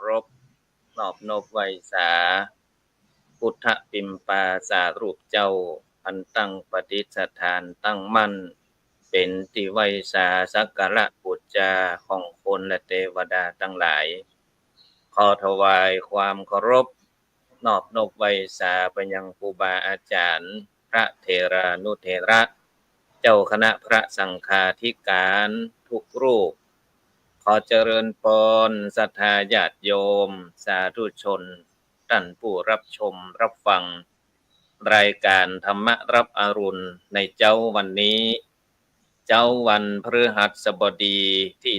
รพนอบนบไวสาพุทธปิมปาสารูปเจ้าอันตั้งปฏิสถานตั้งมั่นเป็นที่ไวสาสักการะบูชาของคนและเทวดาทั้งหลายขอถวายความเคารพนอบนบไวสาไปยังครูบาอาจารย์พระเถรานุเถระเจ้าคณะพระสังฆาธิการทุกรูปขอเจริญพรศรัทธาญาติโยมสาธุชนท่านผู้รับชมรับฟังรายการธรรมรับอรุณในเจ้าวันนี้เจ้าวันพฤหัสบดีที่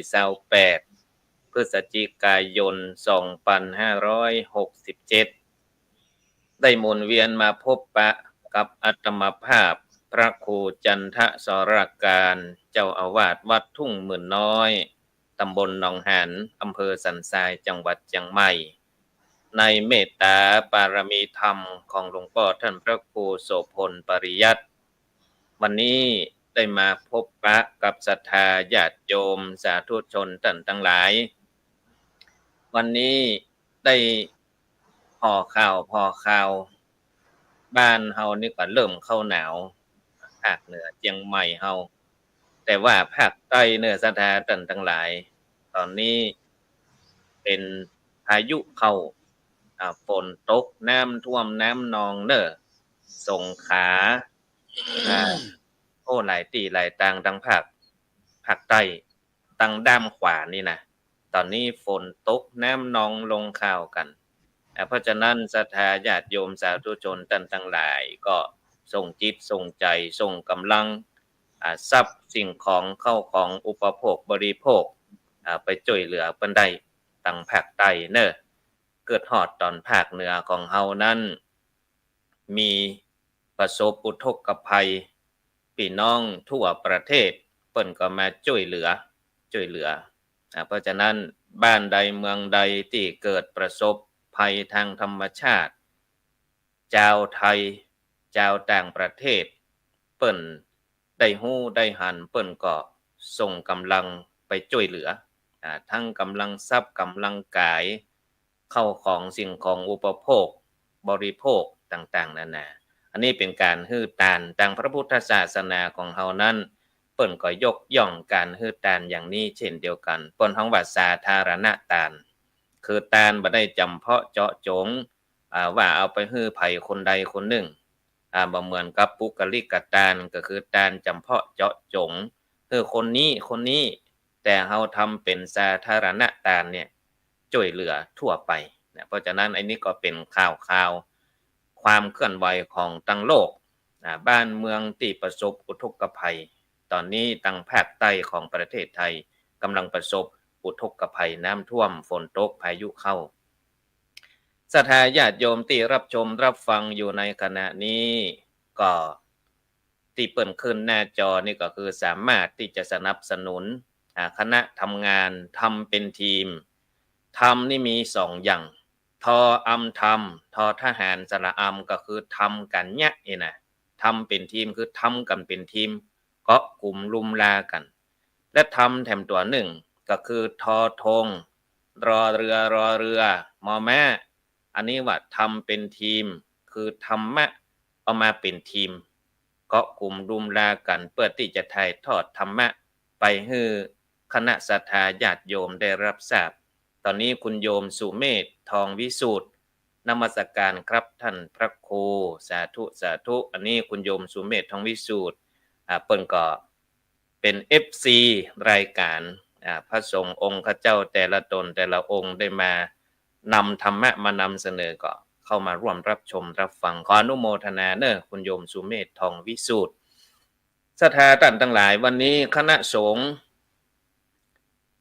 28พฤศจิกายน2567ได้หมุนเวียนมาพบปะกับอาตมาภาพพระครูจันทสรการเจ้าอาวาสวัดทุ่งหมื่นน้อยตำบลหนองหานอำเภอสันทรายจังหวัดเชียงใหม่ในเมตตาบารมีธรรมของหลวงพ่อท่านพระครูโสพลปริยัติวันนี้ได้มาพบปะกับศรัทธาญาติโยมสาธุชนท่านทั้งหลายวันนี้ได้ห่อข่าวบ้านเฮานี่ก็เริ่มเข้าหนาวภาคเหนือเชียงใหม่เฮาแต่ว่าภาคใต้เนื้อศรัทธาท่านทั้งหลายตอนนี้เป็นพายุเข้าฝนตกน้ำท่วมน้ำนองเน้อสงขลาหลายที่หลายต่างทางภาคใต้ทางด้านขวานี่นะตอนนี้ฝนตกน้ำนองลงข่าวกันเพราะฉะนั้นศรัทธาญาติโยมสาธุชนท่านทั้งหลายก็ส่งจิตส่งใจส่งกำลังทรัพย์สิ่งของเข้าของอุปโภคบริโภคไปช่วยเหลือเพิ่นได้ตั้งภาคใต้เน้อเกิดฮอดตอนภาคเหนือของเฮานั้นมีประสบอุทกภัยพี่น้องทั่วประเทศเพิ่นก็มาช่วยเหลือเพราะฉะนั้นบ้านใดเมืองใดที่เกิดประสบภัยทางธรรมชาติชาวไทยชาวต่างประเทศเปิ้นได้ฮู้ได้หันเปิ้นก็ส่งกำลังไปช่วยเหลือทั้งกำลังทรัพย์กำลังกายเข้าของสิ่งของอุปโภคบริโภคต่างๆนานาอันนี้เป็นการฮื้อตานทางพระพุทธศาสนาของเฮานั้นเปิ้นก็ยกย่องการฮื้อตานอย่างนี้เช่นเดียวกันเปิ้นฮ้องว่าสาธารณทานคือทานบ่ได้จำเพาะเจาะจงว่าเอาไปฮื้อไผคนใดคนหนึ่งบ่เหมือนกับปุกลิกทานก็คือทานจำเพาะเจาะจงคือคนนี้แต่เฮาทำเป็นสาธารณทานเนี่ยช่วยเหลือทั่วไปนะเพราะฉะนั้นอันนี้ก็เป็นข่าวความเคลื่อนไหวของทั้งโลกบ้านเมืองที่ประสบอุทกภัยตอนนี้ทางภาคใต้ของประเทศไทยกำลังประสบอุทกภัยน้ำท่วมฝนตกพายุเข้าศรัทธาญาติโยมที่รับชมรับฟังอยู่ในขณะนี้ก็ที่เปิดขึ้นหน้าจอนี่ก็คือสามารถที่จะสนับสนุนคณะทำงานทำเป็นทีมทำนี่มี2อย่างทออำทำทอทหารสระอำก็คือทำกันเนี่ยนะทำเป็นทีมคือทำกันเป็นทีมเกาะกลุ่มลุมลากันและทำแถมตัวหนึ่งก็คือทอธงรอเรือมอม้าอันนี้ว่าทำเป็นทีมคือธรรมะเอามาเป็นทีมเกาะกลุ่มรุมลากันเพื่อที่จะถ่ายทอดธรรมะไปให้คณะศรัทธาญาติโยมได้รับทราบตอนนี้คุณโยมสุเมธทองวิสูตรนมัสการครับท่านพระครูสาธุอันนี้คุณโยมสุเมธทองวิสูตรเปิ้นก็เป็น FC รายการพระสงฆ์องค์ข้าเจ้าแต่ละตนแต่ละองค์ได้มานำธรรมะมานำเสนอก็เข้ามาร่วมรับชมรับฟังขออนุโมทนาเนอะคุณโยมสุเมธทองวิสูตรศรัทธาท่านทั้งหลายวันนี้คณะสงฆ์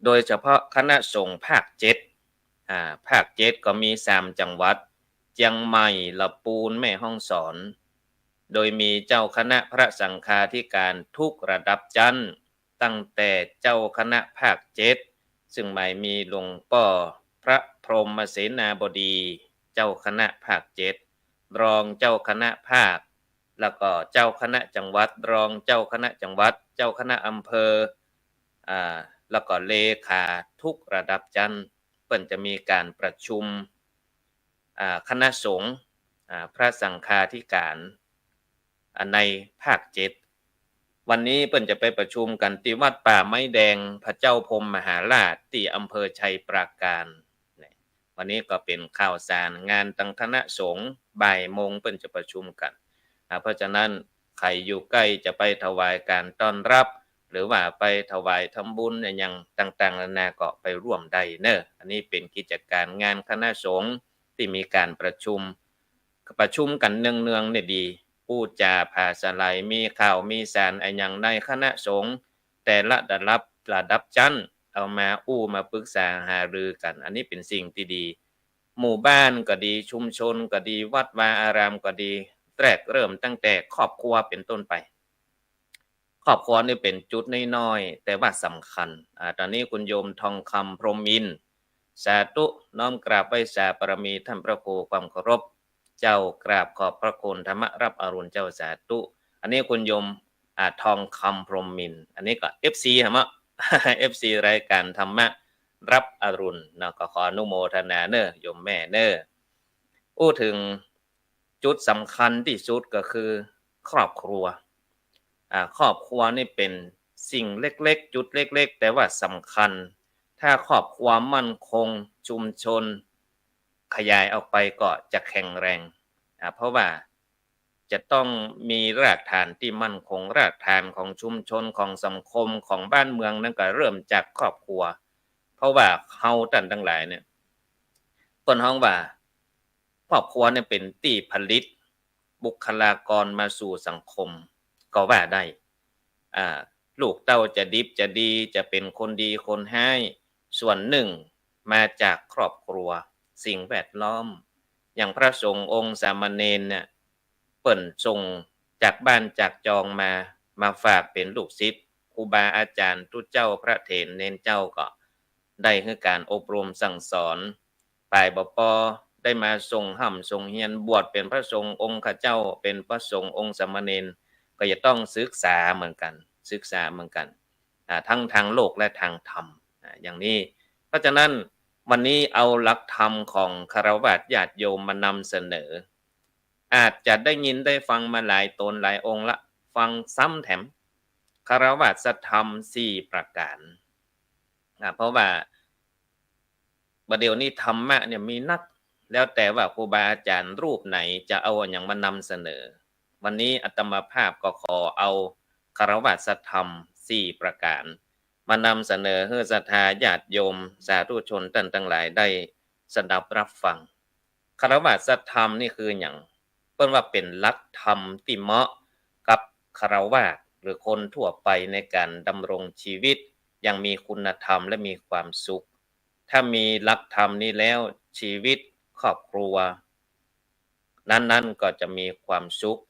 โดยเฉพาะคณะสงฆ์ภาคภาค7ก็มี3จังหวัดเชียงใหม่ลำพูนแม่ฮ่องสอนโดยมีเจ้าคณะพระสังฆาธิการทุกระดับชั้นตั้งแต่เจ้าคณะภาค7ซึ่งหมายมีหลวงพ่อพระพรหมเสนาบดีเจ้าคณะภาค7รองเจ้าคณะภาคแล้วก็เจ้าคณะจังหวัดรองเจ้าคณะจังหวัดเจ้าคณะอำเภอแล้วก็เลขาทุกระดับชั้น เปิ้นจะมีการประชุมคณะสงฆ์พระสังฆาธิการในภาค7วันนี้เปิ้นจะไปประชุมกันที่วัดป่าไม้แดงพระเจ้าพรหมมหาราชที่อำเภอชัยปราการนี่วันนี้ก็เป็นข่าวสารงานตั้งคณะสงฆ์บ่ายโมงเปิ้นจะประชุมกันเพราะฉะนั้นใครอยู่ใกล้จะไปถวายการต้อนรับหรือว่าไปถวายทำบุญอย่างต่างๆนานาก็ไปร่วมได้เนอะอันนี้เป็นกิจการงานคณะสงฆ์ที่มีการประชุมกันเนืองๆเนี่ยดีพูดจาภาษาไลมีข่าวมีสารอย่างในคณะสงฆ์แต่ละระดับชั้นเอามามาปรึกษาหารือกันอันนี้เป็นสิ่งที่ดีหมู่บ้านก็ดีชุมชนก็ดีวัดวาอารามก็ดีแรกเริ่มตั้งแต่ครอบครัวเป็นต้นไปครอบครัวนี่เป็นจุดน้อยๆแต่ว่าสำคัญตอนนี้คุณโยมทองคำพรหมินทร์สาธุน้อมกราบไหว้สาบารมีท่านพระครูความเคารพเจ้ากราบขอบพระคุณธรรมรับอรุณเจ้าสาธุอันนี้คุณโยมทองคำพรหมินทร์อันนี้ก็ FC ฮะมะ FC รายการธรรมะรับอรุณนะก็ขออนุโมทนาเนอะโยมแม่เนอะถึงจุดสำคัญที่สุดก็คือครอบครัวครอบครัวนี่เป็นสิ่งเล็กๆจุดเล็กๆแต่ว่าสำคัญถ้าครอบครัวมั่นคงชุมชนขยายออกไปก็จะแข็งแรงเพราะว่าจะต้องมีรากฐานที่มั่นคงรากฐานของชุมชนของสังคมของบ้านเมืองนั่นก็เริ่มจากครอบครัวเพราะว่าเฮาท่านทั้งหลายเนี่ยเปิ้นฮ้องว่าครอบครัวเนี่ยเป็นที่ผลิตบุคลากรมาสู่สังคมก็ว่าได้ลูกเต้าจะดิบจะดีจะเป็นคนดีคนให้ส่วนหนึ่งมาจากครอบครัวสิ่งแวดล้อมอย่างพระสงฆ์องค์สามเณรเนี่ยเปิ้นส่งจากบ้านจากจองมาฝากเป็นลูกศิษย์ครูบาอาจารย์ทุกเจ้าพระเถรเนนเจ้าก็ได้ให้การอบรมสั่งสอนฝ่ายบปได้มาส่งห่ำส่งเฮียนบวชเป็นพระสงฆ์องค์ข้าเจ้าเป็นพระสงฆ์องค์สามเณรก็จะต้องศึกษาเหมือนกันทั้งทางโลกและทางธรรมอย่างนี้เพราะฉะนั้นวันนี้เอาหลักธรรมของคฤหัสถ์ญาติโยมมานำเสนออาจจะได้ยินได้ฟังมาหลายตนหลายองค์ละฟังซ้ำแถมคฤหัสถธรรม4ประการเพราะว่าประเดี๋ยวนี้ธรรมะเนี่ยมีนักแล้วแต่ว่าครูบาอาจารย์รูปไหนจะเอาอย่างมานำเสนอวันนี้อาตมาภาพก็ขอเอาคฤหัสถธรรม4ประการมานำเสนอให้ศรัทธาญาติโยมสาธุชนท่านทั้งหลายได้สดับรับฟังคฤหัสถธรรมนี่คืออย่างเปิ้นว่าเป็นหลักธรรมที่เหมาะกับฆราวาสหรือคนทั่วไปในการดำรงชีวิตอย่างมีคุณธรรมและมีความสุขถ้ามีหลักธรรมนี้แล้วชีวิตครอบครัวนั้นๆก็จะมีความสุข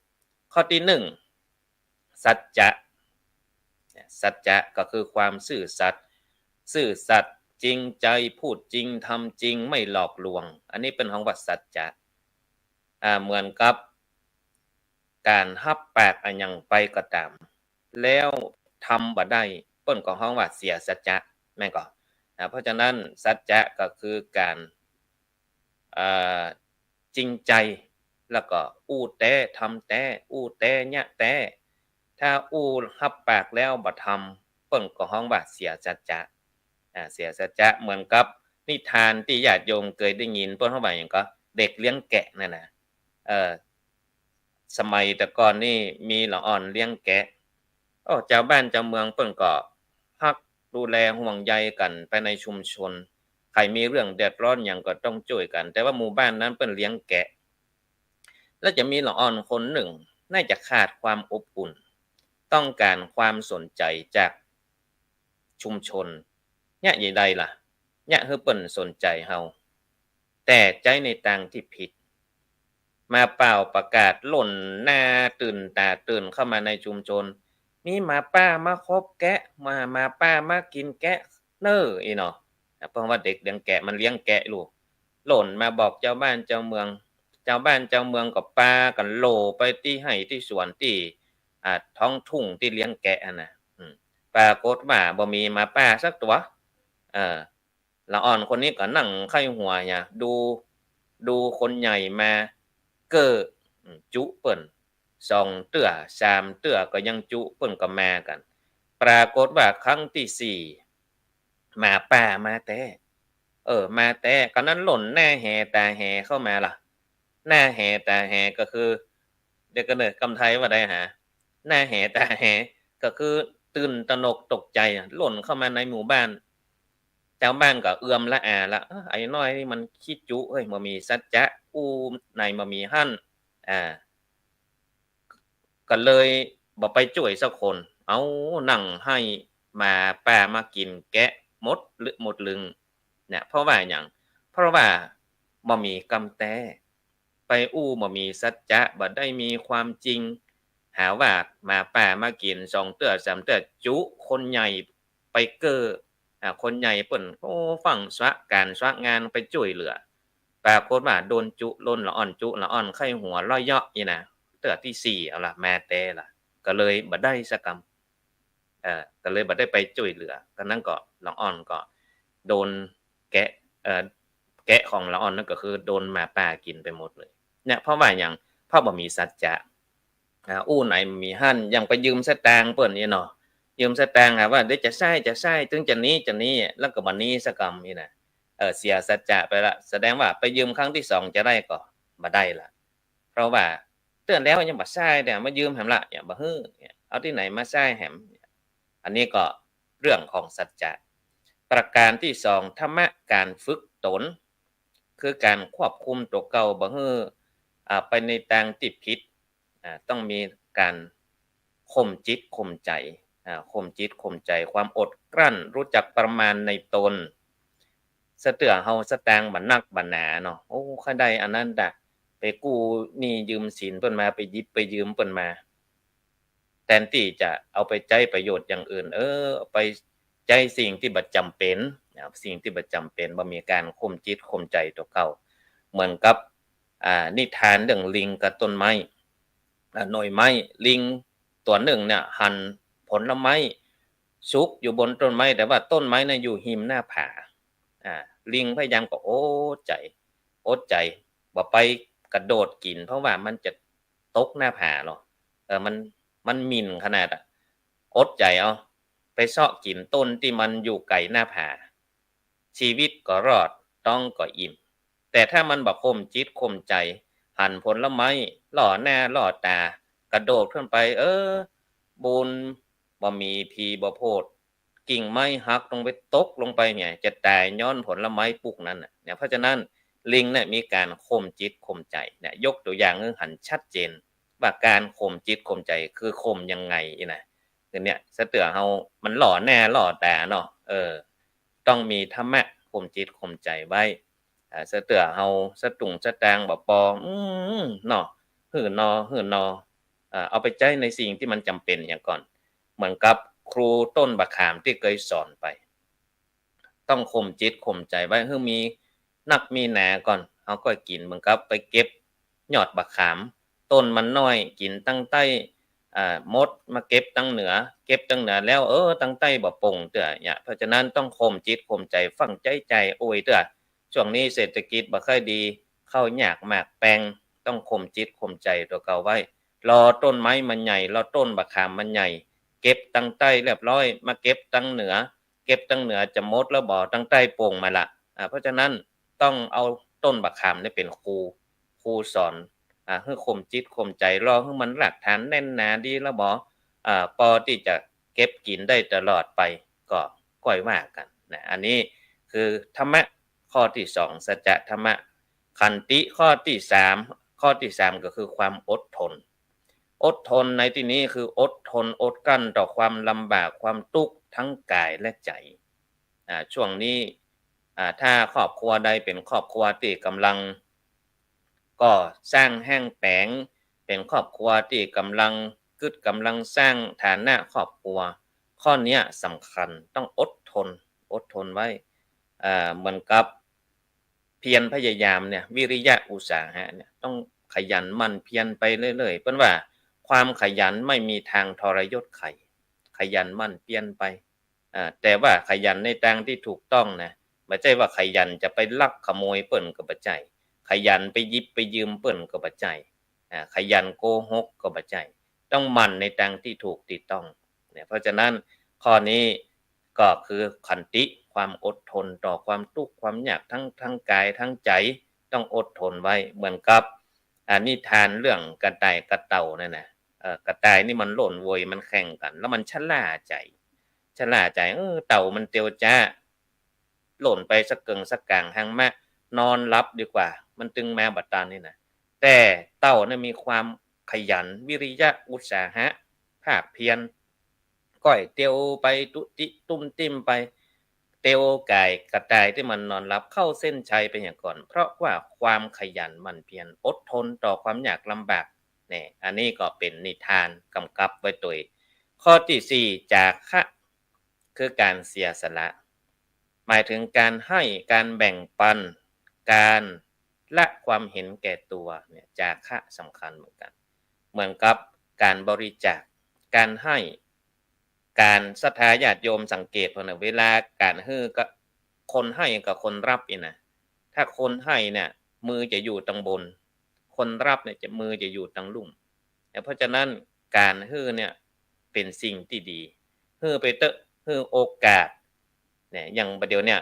ข้อที่1สัจจะก็คือความซื่อสัตย์จริงใจพูดจริงทำจริงไม่หลอกลวงอันนี้เป็นของว่าสัจจะเหมือนกับการฮับปากอย่างไปก็ตามแล้วทำบ่ได้เปิ้นก็ฮ้องว่าเสียสัจจะแม่นก็เพราะฉะนั้นสัจจะก็คือการจริงใจแล้วก็อู้แต้ทำแต้อู้แต้ยะแต้ถ้าอู้รับปากแล้วบ่ทำเปิ้นก็ฮ้องว่าเสียสัจจะเสียสัจจะเหมือนกับนิทานที่ญาติโยมเคยได้ยินเปิ้นฮ้องว่าหยังก็เด็กเลี้ยงแกะนั่นน่ะสมัยแต่ก่อนนี่มีละอ่อนเลี้ยงแกะเจ้าบ้านเจ้าเมืองเปิ้นก็ฮักดูแลห่วงใยกันไปในชุมชนใครมีเรื่องเดือดร้อนหยังก็ต้องช่วยกันแต่ว่าหมู่บ้านนั้นเปิ้นเลี้ยงแกะแล้วจะมีละอ่อนคนหนึ่งน่าจะขาดความอบอุ่นต้องการความสนใจจากชุมชนเนี่ยอย่างใดล่ะเนี่ยคือเปิ้นสนใจเฮาแต่ใจในทางที่ผิดมาเป่าประกาศหล่นหน้าตื่นตาตื่นเข้ามาในชุมชนมีหมาป้ามาคบแกะมาป้ามากินแกะเน้ออีเนาะเพราะว่าเด็กเลี้ยงแกะมันเลี้ยงแกะลูกหล่นมาบอกเจ้าบ้านเจ้าเมืองก็ปากันโหลไปที่ไร่ที่สวนที่ท้องทุ่งที่เลี้ยงแกะน่ะปรากฏว่าบ่มีหมาป้าสักตัว ละอ่อนคนนี้ก็นั่งไขว้หัวเนี่ยดูคนใหญ่มาเก้อจุเปิ้น2เตื้อ3เตื้อก็ยังจุเปิ้นก็มากันปรากฏว่าครั้งที่4หมาป่ามาแต่มาแต่ก็นั้นหล่นหน้าแห่ตาแห่เข้ามาล่ะหน้าแห่ตาแห่ก็คือเดี๋ยวก่อนเด้อกำไทว่าได้หาหน้าแห่ตาแห่ก็คือตื่นตระหนกตกใจหล่นเข้ามาในหมู่บ้านชาวบ้านก็เอือมละอาละไอ้น้อยนี่มันขี้จุเฮ้ยบ่มีสัจจะอู้ในบ่มีหั่นอาก็เลยบ่ไปช่วยสักคนอ้าวนั่งให้หมาป่ามากินแกะหมดลึหมดลึงเนี่ยเพราะว่าหยังเพราะว่าบ่มีกำแต้ไปอู้บ่มีสัจจะบ่ได้มีความจริงหาว่าหมาป่ามากิน2เตื้อ3เตื้อจุคนใหญ่ไปเก้อ คนใหญ่เปิ้นโอ้ฟังสะการสะงานไปช่วยเหลือปรากฏว่าโดนจุลนละอ่อนจุละอ่อนไข้หัวร้อยเหยาะนี่นะเทื่อที่4เอาล่ะแม่แต่ล่ะก็เลยบ่ได้สักกำก็เลยบ่ได้ไปช่วยเหลือตอนนั้นก็ละอ่อนก็โดนแกะแกะของละอ่อนนั่นก็คือโดนหมาป่ากินไปหมดเลยเนี่ยเพราะว่าหยังเพราะบ่มีสัจจะอู้ไหนมีหั่นยังไปยืมสตางค์เปิ้นนี่เนาะ ยืมสตางค์ว่าเดี๋ยวจะใช้ถึงจะนี้แล้วก็บ่นี้สักกำนี่น่ะเสียสัจจะไปแล้วแสดงว่าไปยืมครั้งที่2จะได้ก็บ่ได้ล่ะเพราะว่าเตือนแล้วยังบ่ใช้เนี่ยมายืมแหมล่ะเนี่ยบ่ฮื้อเนี่ยเอาที่ไหนมาใช้แหมอันนี้ก็เรื่องของสัจจะประการที่2ธรรมะการฝึกตนคือการควบคุมตัวเก่าบ่ฮื้อไปในทางที่ผิดต้องมีการข่มจิตข่มใจ ข่มจิตข่มใจความอดกลั้นรู้จักประมาณในตนสะเตื้อเฮาสตางค์บักนักบักหนาเนาะโอ้คันใดอันนั้นน่ะไปกู้หนี้ยืมสินเพิ่นมาไปหยิบไปยืมเพิ่นมาแทนที่จะเอาไปใช้ประโยชน์อย่างอื่นเอาไปใช้สิ่งที่บ่จำเป็นนะครับสิ่งที่บ่จำเป็นบ่มีการข่มจิตข่มใจตัวเก่าเหมือนกับนิทานเรื่องลิงกับต้นไม้หน่อยไม้ลิงตัวหนึ่งเนี่ยหั่นผลไม้สุกอยู่บนต้นไม้แต่ว่าต้นไม้น่ะอยู่หิมหน้าผาอ่าลิงพยายามก็อดใจบ่ไปกระโดดกินเพราะว่ามันจะตกหน้าผาเนาะมันหมิ่นขนาดอะอดใจเอาไปเซาะกินต้นที่มันอยู่ไกลหน้าผาชีวิตก็รอดต้องก็อิ่มแต่ถ้ามันบ่ข่มจิตข่มใจหั่นผลไม้ล่อหน้าล่อตากระโดดขึ้นไปบุญบ่มีพีบ่โพดกิ่งไม้หักลงไปตกลงไปเนี่ยจะตายย้อนผลไม้ปลูกนั้นน่ะเนี่ยเพราะฉะนั้นลิงเนี่ยมีการข่มจิตข่มใจเนี่ยยกตัวอย่างให้หันชัดเจนว่าการข่มจิตข่มใจคือข่มยังไงนะคือเนี่ยซะเตื้อเฮามันหล่อแน่หล่อตาเนาะต้องมีธรรมะข่มจิตข่มใจไว้ซะเตื้อเฮาสะตุงสะตางบ่ปอเนาะหือนอเอาไปใช้ในสิ่งที่มันจำเป็นอย่างก่อนเหมือนกับครูต้นบักขามที่เคยสอนไปต้องข่มจิตข่มใจไว้ให้มีนักมีหนาก่อนเขาก็กินเหมือนกับไปเก็บยอดบักขามต้นมันน้อยกินตั้งใต้มดมาเก็บตั้งเหนือเก็บตั้งเหนือแล้วตั้งใต้บ่ปงเตื้อเนี่ยเพราะฉะนั้นต้องข่มจิตข่มใจฟังใจโอ้ยเตื้อช่วงนี้เศรษฐกิจบ่ค่อยดีข้าวยากหมากแปลงต้องข่มจิตข่มใจตัวเก่าไว้รอต้นไม้มันใหญ่รอต้นบักขามมันใหญ่เก็บตั้งใต้เรียบร้อยมาเก็บตั้งเหนือเก็บตั้งเหนือจะมดแล้วบ่ตั้งใต้โป่งมาละเพราะฉะนั้นต้องเอาต้นบักขามนี่เป็นครูสอนให้ข่มจิตข่มใจรอให้มันหลักฐานแน่นหนาดีแล้วบ่พอที่จะเก็บกินได้ตลอดไปก็ค่อยว่ากันนะอันนี้คือธรรมะข้อที่2สัจจะธรรมะขันติข้อที่3ก็คือความอดทนในที่นี้คืออดทนอดกลั้นต่อความลำบากความทุกข์ทั้งกายและใจช่วงนี้ถ้าครอบครัวใดเป็นครอบครัวที่กำลังก่อสร้างแห้งแปงเป็นครอบครัวที่กำลังกำลังสร้างฐานะครอบครัวข้อนี้สำคัญต้องอดทนไว้เหมือนกับเพียรพยายามเนี่ยวิริยะอุตสาหะเนี่ยต้องขยันหมั่นเพียรไปเรื่อยๆเพิ่นว่าความขยันไม่มีทางทรยศใครขยันหมั่นเพียรไปแต่ว่าขยันในทางที่ถูกต้องนะ บ่ใช่ว่าขยันจะไปลักขโมยเปิ้นก็บ่ใช่ขยันไปหยิบไปยืมเปิ้นก็บ่ใช่ขยันโกหกก็บ่ใช่ต้องหมั่นในทางที่ถูกที่ต้องเนี่ยเพราะฉะนั้นข้อนี้ก็คือขันติความอดทนต่อความทุกข์ความยากทั้งกายทั้งใจต้องอดทนไว้เหมือนกับนิทานเรื่องกระต่ายกับเต่านั่นน่ะกระต่ายนี่มันโลดโวยมันแข่งกันแล้วมันชะล่าใจเต่ามันเตียวจ้าหล่นไปสักเกิงสักกลางหางมะนอนหลับดีกว่ามันจึงมาบัดตาลนี่น่ะแต่เต่าเนี่ยมีความขยันวิริยะอุตสาหะภาคเพียรก้อยเตียวไปตุจิตุ้มติ้มไปเตียวไก่กระต่ายที่มันนอนหลับเข้าเส้นชัยไปอย่างก่อนเพราะว่าความขยันหมั่นเพียรอดทนต่อความยากลำบากนี่อันนี้ก็เป็นนิทานกำกับไว้ตัวข้อที่สี่จาคะคือการเสียสละหมายถึงการให้การแบ่งปันการละความเห็นแก่ตัวเนี่ยจาคะสำคัญเหมือนกันเหมือนกับการบริจาคการให้การศรัทธาญาติโยมสังเกตพอนะเวลาการให้ก็คนให้กับคนรับนี่นะถ้าคนให้เนี่ยมือจะอยู่ตรงบนคนรับเนี่ยจะมือจะอยู่ตรงลุ่มเพราะฉะนั้นการให้เนี่ยเป็นสิ่งที่ดีให้ไปเตอะให้โอกาสเนี่ยอย่างประเดี๋ยวเนี่ย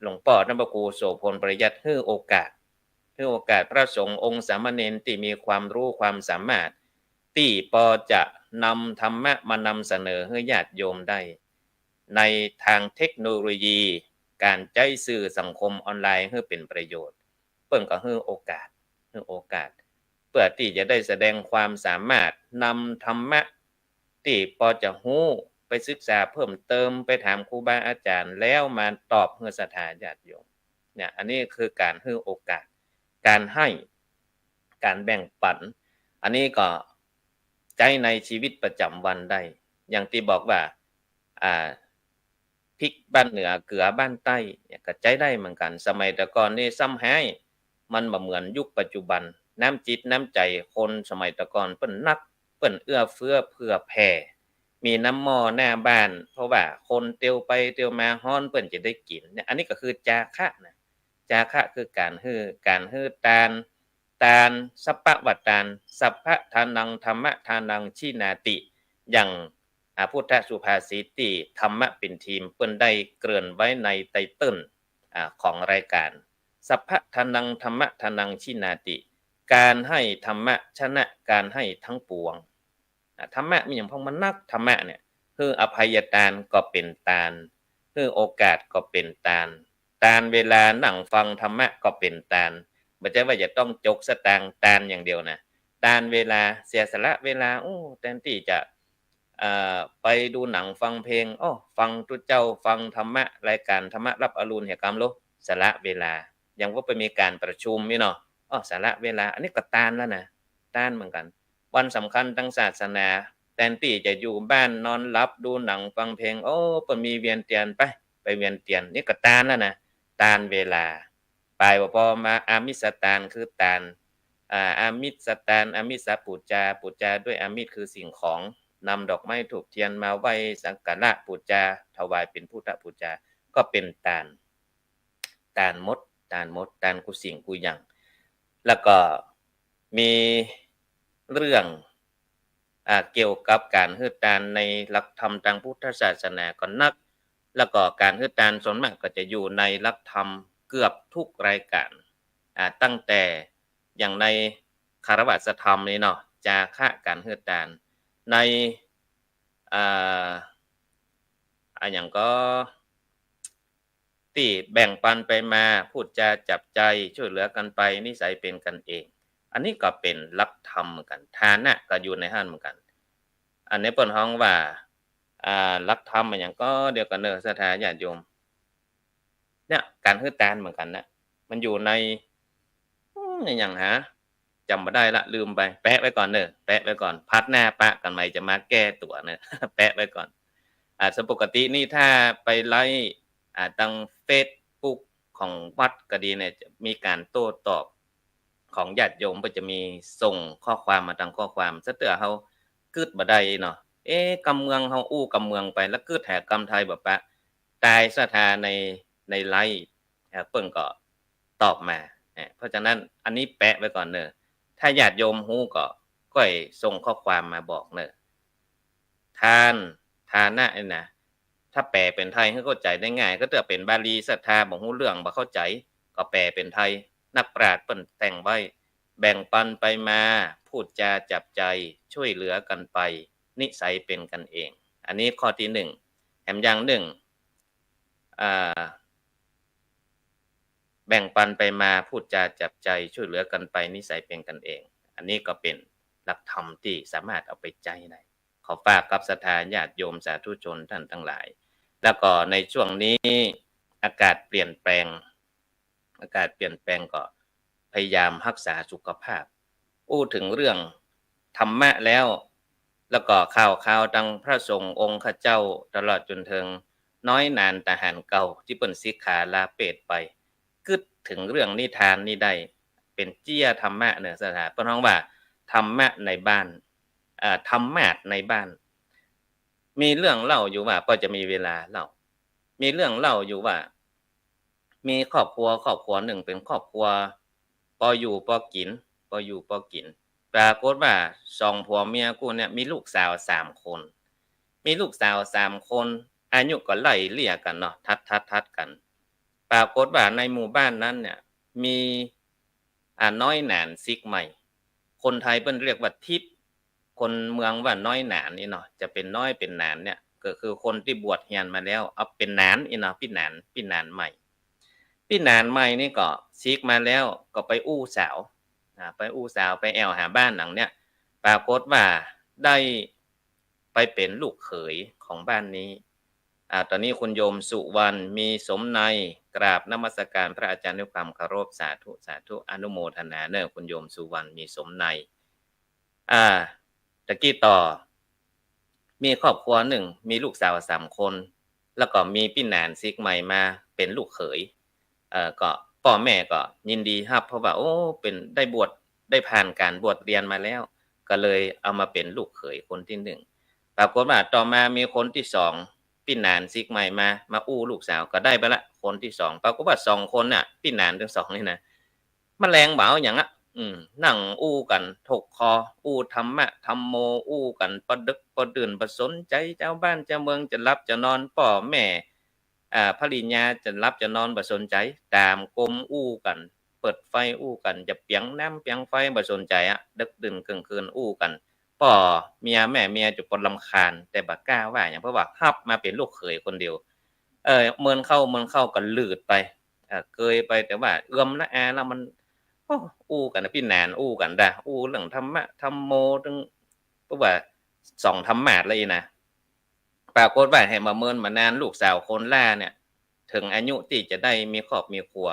หลวงพ่อท่านพระครูโสพลปริยัติให้โอกาสพระสงฆ์องค์สามเณรที่มีความรู้ความสามารถที่พอจะนำธรรมะมานำเสนอให้ญาติโยมได้ในทางเทคโนโลยีการใช้สื่อสังคมออนไลน์ให้เป็นประโยชน์เปิ้นก็ให้โอกาสเพื่อที่จะได้แสดงความสามารถนำธรรมะที่พอจะรู้ไปศึกษาเพิ่มเติมไปถามครูบาอาจารย์แล้วมาตอบให้ศรัทธาญาติโยมเนี่ยอันนี้คือการให้โอกาสการให้การแบ่งปันอันนี้ก็ใช้ในชีวิตประจำวันได้อย่างที่บอกว่าพริกบ้านเหนือเกลือบ้านใต้เนี่ยก็ใช้ได้เหมือนกันสมัยแต่ก่อนนี่ซ้ำให้มันบ่เหมือนยุคปัจจุบันน้ำจิตน้ำใจคนสมัยแต่ก่อนเปิ้นนักเปิ้นเอื้อเฟื้อเผื่อแผ่มีน้ำหม้อหน้าบ้านเพราะว่าคนเตียวไปเตียวมาฮ้อนเปิ้นจะได้กินเนี่ยอันนี้ก็คือจาคะนะจาคะคือการให้ทานสัพพะวัตตานสัพพะทานังธรรมะทานังชินาติอย่างพุทธสุภาษิตที่ธรรมะเป็นทีมเปิ้นได้เกริ่นไว้ในไตเติ้ลของรายการสัพพะทานังธรรมะทานังชินาติการให้ธรรมะชนะการให้ทั้งปวงธรรมะมีอย่างพองมันนักธรรมะเนี่ยคืออภัยทานก็เป็นทานคือโอกาสก็เป็นทานเวลานั่งฟังธรรมะก็เป็นทานไม่ใช่ว่าจะต้องจกสตางค์ทานอย่างเดียวนะทานเวลาเสียสละเวลาแทนที่จะไปดูหนังฟังเพลงฟังทุเจ้าฟังธรรมะรายการธรรมะรับอรุณแห่งกรรมโลสละเวลายังว่าไปมีการประชุมนี่เนาะสละเวลาอันนี้ก็ทานแล้วนะทานเหมือนกันวันสำคัญทางศาสนาแทนที่จะอยู่บ้านนอนหลับดูหนังฟังเพลงเปิ้นมีเวียนเทียนไปเวียนเทียนนี่ก็ทานแล้วนะทานเวลาปลายพอมาอามิสทานคือทานอามิสทานอามิสปูจาด้วยอามิสคือสิ่งของนำดอกไม้ธูปเทียนมาไหว้สักการะปูจาถวายเป็นพุทธปูจาก็เป็นทานมดทานกุสิ่งกุหยังแล้วก็มีเรื่องเกี่ยวกับการให้ทานในหลักธรรมทางพุทธศาสนาก็นักแล้วก็การให้ทานส่วนมากก็จะอยู่ในหลักธรรมเกือบทุกรายการตั้งแต่อย่างในคารวะธรรมนี่เนาะจาคะการให้ทานในอย่างก็ที่แบ่งปันไปมาพูดจาจับใจช่วยเหลือกันไปนิสัยเป็นกันเองอันนี้ก็เป็นหลักธรรมเหมือนกันทานะก็อยู่ในหั้นเหมือนกันอันนี้เปิ้นฮ้องว่าหลักธรรมอย่างก็เดียวกันเด้อศรัทธาญาติโยมเนี่ยการให้ทานเหมือนกันนะมันอยู่ในอย่างจำบ่ได้ละลืมไปแปะไว้ก่อนเด้อแปะไว้ก่อนพัดหน้าปะกันใหม่จะมาแก้ตัวเด้อ แปะไว้ก่อนสปกตินี่ถ้าไปไลฟ์ทางเฟซบุ๊กของวัดก็ดีเนี่ยจะมีการโต้ตอบของญาติโยมก็จะมีส่งข้อความมาทางข้อความซะเตื้อเฮากึดบ่ได้เนาะกำเมืองเฮาอู้กำเมืองไปแล้วกึดแหกกำไทยบ่ปะตายศรัทธาใน ในไลฟ์เปิ้นก็ตอบมาเพราะฉะนั้นอันนี้แปะไว้ก่อนเนอะถ้าญาติโยมฮู้ก็ให้ส่งข้อความมาบอกเนอะทานทานะนี่นะถ้าแปลเป็นไทยให้เข้าใจได้ง่ายก็จะเป็นบาลีศรัทธาบ่ฮู้เรื่องบ่เข้าใจก็แปลเป็นไทยนักปราชญ์เปิ้นแต่งไว้แบ่งปันไปมาพูดจาจับใจช่วยเหลือกันไปนิสัยเป็นกันเองอันนี้ข้อที่1แถมอย่างหนึ่งอ่าแบ่งปันไปมาพูดจาจับใจช่วยเหลือกันไปนิสัยเป็นกันเองอันนี้ก็เป็นหลักธรรมที่สามารถเอาไปใจได้ขอฝากกับศรัทธาญาติโยมสาธุชนท่านทั้งหลายแล้วก็ในช่วงนี้อากาศเปลี่ยนแปลงก็พยายามรักษาสุขภาพอู้ถึงเรื่องธรรมะแล้วก็ข่าวดังพระสงฆ์องค์ข้าเจ้าตลอดจนถึงน้อยนานทหารเก่าที่เปิ้นสิกขาลาเพศไปกึดถึงเรื่องนิทานนี้ได้เป็นเจี้ยธรรมะเนอะสถาเปิ้นฮ้องว่าธรรมะในบ้านธรรมาสในบ้านมีเรื่องเล่าอยู่ว่าก็จะมีเวลาเล่ามีเรื่องเล่าอยู่ว่ามีครอบครัวหนึ่งเป็นครอบครัวพออยู่พอกินปรากฏว่า2ผัวเมียคู่เนี่ยมีลูกสาว3คนมีลูกสาว3คนอายุก็ไล่เลี่ยกันเนาะทัดกันปรากฏว่าในหมู่บ้านนั้นเนี่ยมีน้อยหน่านซิกใหม่คนไทยเพิ่นเรียกว่าทิพย์คนเมืองว่าน้อยหน่านนี่เนาะจะเป็นน้อยเป็นหน่านเนี่ยก็คือคนที่บวชเรียนมาแล้วเอาเป็นหน่านอีเนาะพี่หน่านใหม่พี่หน่านใหม่นี่ก็ซิกมาแล้วก็ไปอู้สาวไปแอวหาบ้านหลังเนี่ยปรากฏว่าได้ไปเป็นลูกเขยของบ้านนี้ตอนนี้คุณโยมสุวรรณมีสมในกราบนมัสการพระอาจารย์ด้วยความเคารพสาธุอนุโมทนาเนอะคุณโยมสุวรรณมีสมในตะกี้ต่อมีครอบครัวหนึ่งมีลูกสาว3คนแล้วก็มีพี่หนานซิกใหม่มาเป็นลูกเขยก็พ่อแม่ก็ยินดีรับเพราะว่าโอ้เป็นได้ผ่านการบวชเรียนมาแล้วก็เลยเอามาเป็นลูกเขยคนที่1ปรากฏว่าต่อมามีคนที่2พี่หนานซิกใหม่มาอู้ลูกสาวก็ได้ไปละคนที่2ปรากฏว่า2คนน่ะพี่หนานทั้ง2นี่นะแมลงบ่เอาหยังอะนั่งอู้กันถกคออู้ธรรมะธัมโมอู้กันประดึกประดื่นบ่สนใจเจ้าบ้านเจ้าเมืองจะหลับจะนอนพ่อแม่ภริญาจะหลับจะนอนบ่สนใจตามกลมอู้กันเปิดไฟอู้กันจะเปียงน้ำเปียงไฟบ่สนใจอะดึกดื่นกลางคืนอู้กันพ่อเมียแม่เมียจะปนรำคาญแต่บ่กล้าว่าหยังเพราะว่ารับมาเป็นลูกเขยคนเดียวเมินเข้าก็ลืดไปเกยไปแต่ว่าเอื้อมละอาแล้วมันอู้กันนะพี่หนานอู้กันด่าอู้เรื่องธรรมะธัมโมถึงเพราะว่า2ธรรมาสเลยนะปรากฏว่าให้มาเมินมานานลูกสาวคนล่าเนี่ยถึงอายุที่จะได้มีครอบมีครัว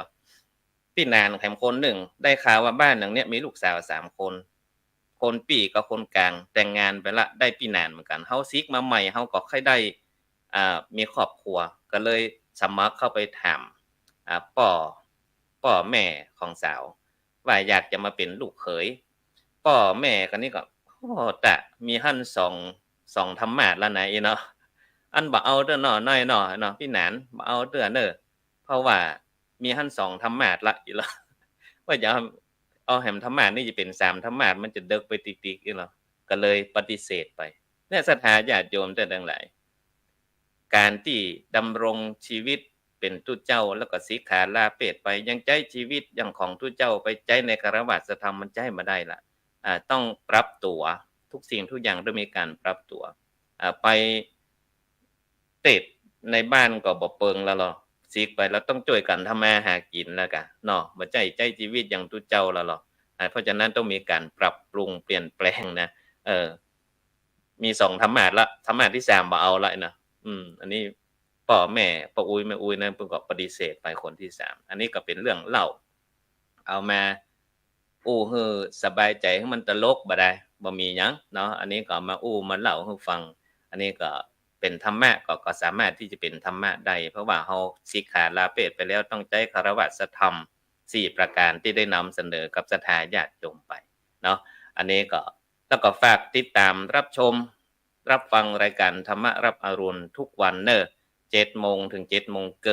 พี่นานแถมคนหนึ่งได้ข่าวว่าบ้านหลังเนี้ยมีลูกสาว3คนคนปี่กับคนกลางแต่งงานไปละได้พี่นานเหมือนกันเฮาซิกมาใหม่เฮาก็ค่อยได้มีครอบครัวก็เลยสมัครเข้าไปถามพ่อแม่ของสาวว่าอยากจะมาเป็นลูกเขยพ่อแม่คนนี้ก็แต่มีหั่นสองธรรมาสแล้วนะอีเนาะอันบ่เอาเด้อเนาะน้อยเนาะพี่หนานบ่เอาเด้อเด้อเพราะว่ามีหั่น2ธรรมาสละอีหลอว่าจะเอาแหมธรรมาสนี่จะเป็น3ธรรมาสมันจะเดึกไปติกๆอีหลอก็เลยปฏิเสธไปเนี่ยศรัทธาญาติโยมท่านทั้งหลายการที่ดำรงชีวิตเป็นทุเจ้าแล้วก็สิกขาลาเพศไปยังใจชีวิตอย่างของทุเจ้าไปใจในคฤหัสถธรรมมันใจมาได้ล่ะต้องปรับตัวทุกสิ่งทุกอย่างต้องมีการปรับตัวไปเตะในบ้านก็บ่เปิงแล้วหรอสิกไปแล้วต้องช่วยกันทำมาหากินแล้วกะเนาะบ่ใจชีวิตอย่างทุเจ้าแล้วหรอเพราะฉะนั้นต้องมีการปรับปรุงเปลี่ยนแปลงนะมี2ธรรมาสละธรรมาสที่3บ่เอาละนะอันนี้พ่อแม่ป้าอุ้ยแม่อุ้ยนั้นเพิ่นก็ปฏิเสธไปคนที่3อันนี้ก็เป็นเรื่องเล่าเอามาอู้ให้สบายใจให้มันตลกบ่ได้บ่มีหยังเนาะอันนี้ก็มาอู้มาเล่าให้ฟังอันนี้ก็เป็นธรรมะก็สามารถที่จะเป็นธรรมะได้เพราะว่าเฮาสิกขาลาเพศไปแล้วต้องใจคฤหัสถธรรม4ประการที่ได้นำเสนอกับศรัทธาญาติโยมไปเนาะอันนี้ก็แล้วก็ฝากติดตามรับชมรับฟังรายการธรรมะรับอรุณทุกวันเนอะ7:00 นถึง 7:30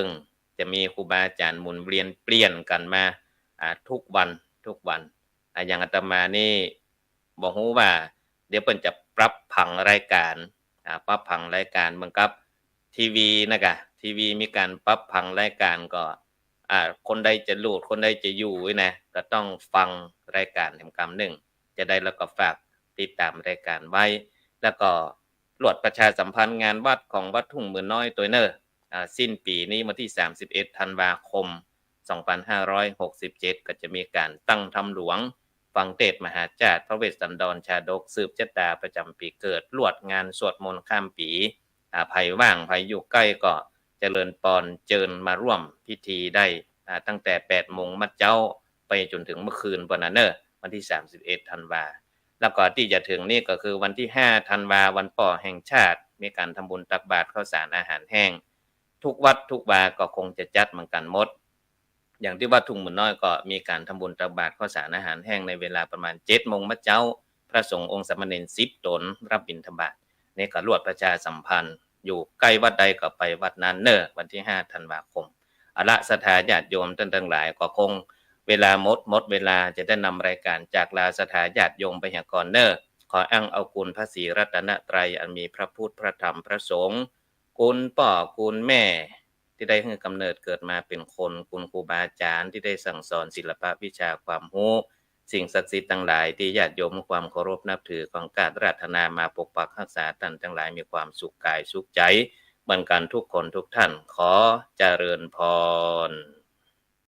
น จะมีครูบาอาจารย์หมุนเวียนเปลี่ยนกันมาทุกวันทุกวันอย่างอาตมานี่บ่ฮู้ว่าเดี๋ยวเพิ่นจะปรับผังรายการปรับผังรายการเหมือนกับทีวีนะกะทีวีมีการปรับผังรายการก็คนใดจะโหลดคนใดจะอยู่นะก็ต้องฟังรายการแห่งกรรมหนึ่งจะได้แล้วก็ฝากติดตามรายการไว้แล้วก็รวดประชาสัมพันธ์งานวัดของวัดทุ่งหมื่นน้อยตัวเนอสิ้นปีนี้วันที่31ธันวาคม2567ก็จะมีการตั้งธรรมหลวงฟังเทศน์มหาจารย์พระเวสสันดรชาดกสืบชะตาประจำปีเกิดลวดงานสวดมนต์ข้ามปีไผว่างไผอยู่ใกล้ก็เจริญปอนเจิญมาร่วมพิธีได้ตั้งแต่8โมงมัดเจ้าไปจนถึงเมื่อคืนวันนั้นวันที่31ธันวาแล้วก็ที่จะถึงนี่ก็คือวันที่5ธันวาวันป่อแห่งชาติมีการทำบุญตักบาตรข้าวสารอาหารแห้งทุกวัดทุกวาก็คงจะจัดเหมือนกันหมดอย่างที่วัดทุ่งหมื่นน้อยก็มีการทำบุญตักบาตรข้าวสารอาหารแห้งในเวลาประมาณ7โมงมัดเจ้าพระสงฆ์องค์สามเณร10 ตนรับบิณฑบาตนี่ก็รวดประชาสัมพันธ์อยู่ใกล้วัดใดก็ไปวัดนั้นวันที่5ธันวาคมศรัทธาญาติโยมท่านทั้งหลายก็คงเวลาหมดเวลาจะได้นำรายการจากลาศรัทธาญาติโยมไปหาก่อนขออ้างเอาคุณพระศรีรัตนตรัยอันมีพระพุทธพระธรรมพระสงฆ์คุณพ่อคุณแม่ที่ได้ให้กำเนิดเกิดมาเป็นคนคุณครูบาอาจารย์ที่ได้สั่งสอนศิลปะวิชาความรู้สิ่งศักดิ์สิทธิ์ทั้งหลายที่ญาติโยมความเคารพนับถือของการปรารถนามาปกปักรักษาท่านทั้งหลายมีความสุขกายสุขใจเหมือนกันทุกคนทุกท่านขอเจริญพร